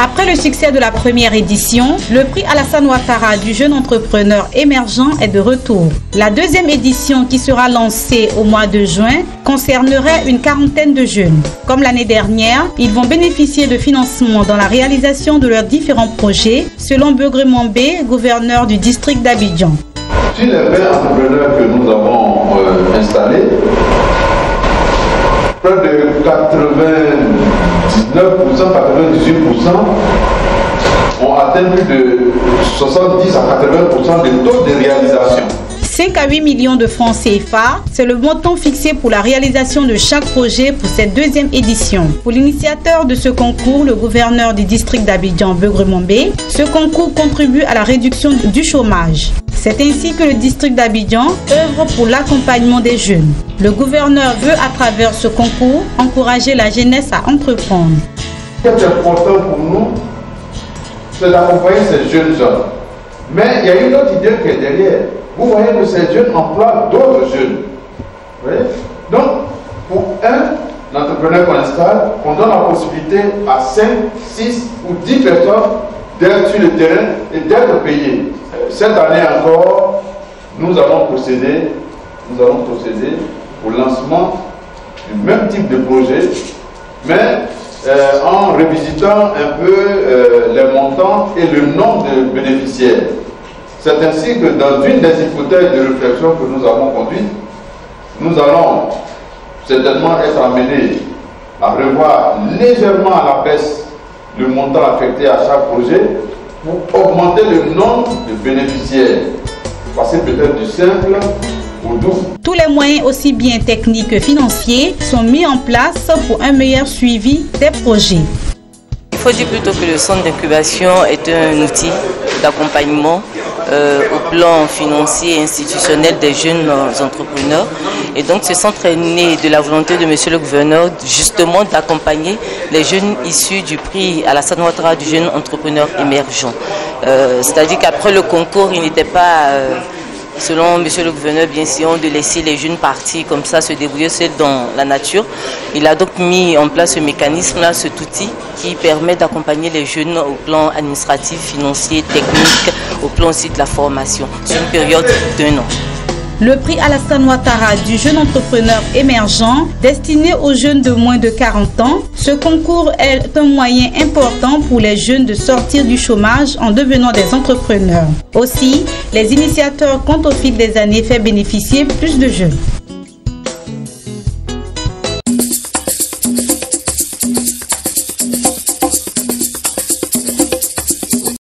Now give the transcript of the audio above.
Après le succès de la première édition, le prix Alassane Ouattara du jeune entrepreneur émergent est de retour. La deuxième édition, qui sera lancée au mois de juin, concernerait une quarantaine de jeunes. Comme l'année dernière, ils vont bénéficier de financement dans la réalisation de leurs différents projets, selon Beugre Mombé, gouverneur du district d'Abidjan. Sur les 20 entrepreneurs que nous avons installés, près de 99%, 98% ont atteint plus de 70 à 80% de taux de réalisation. 5 à 8 millions de francs CFA, c'est le montant fixé pour la réalisation de chaque projet pour cette deuxième édition. Pour l'initiateur de ce concours, le gouverneur du district d'Abidjan, Beugre Mombé, ce concours contribue à la réduction du chômage. C'est ainsi que le district d'Abidjan œuvre pour l'accompagnement des jeunes. Le gouverneur veut, à travers ce concours, encourager la jeunesse à entreprendre. Ce qui est important pour nous, c'est d'accompagner ces jeunes hommes. Mais il y a une autre idée qui est derrière. Vous voyez que ces jeunes emploient d'autres jeunes. Vous voyez? Donc, pour un entrepreneur qu'on installe, on donne la possibilité à 5, 6 ou 10 personnes d'être sur le terrain et d'être payés. Cette année encore, nous allons procéder au lancement du même type de projet, mais en revisitant un peu les montants et le nombre de bénéficiaires. C'est ainsi que dans une des hypothèses de réflexion que nous avons conduites, nous allons certainement être amenés à revoir légèrement à la baisse le montant affecté à chaque projet pour augmenter le nombre de bénéficiaires, passer peut-être du simple au double. Tous les moyens, aussi bien techniques que financiers, sont mis en place pour un meilleur suivi des projets. Il faut dire plutôt que le centre d'incubation est un outil d'accompagnement au plan financier et institutionnel des jeunes entrepreneurs. Et donc ce centre est né de la volonté de monsieur le gouverneur justement d'accompagner les jeunes issus du prix Alassane Ouattara du jeune entrepreneur émergent. C'est-à-dire qu'après le concours, il n'était pas, selon monsieur le gouverneur, bien sûr, de laisser les jeunes partir comme ça se débrouiller seuls dans la nature. Il a donc mis en place ce mécanisme-là, cet outil qui permet d'accompagner les jeunes au plan administratif, financier, technique, au plan aussi de la formation, sur une période d'1 an. Le prix Alassane Ouattara du jeune entrepreneur émergent, destiné aux jeunes de moins de 40 ans, ce concours est un moyen important pour les jeunes de sortir du chômage en devenant des entrepreneurs. Aussi, les initiateurs comptent au fil des années faire bénéficier plus de jeunes.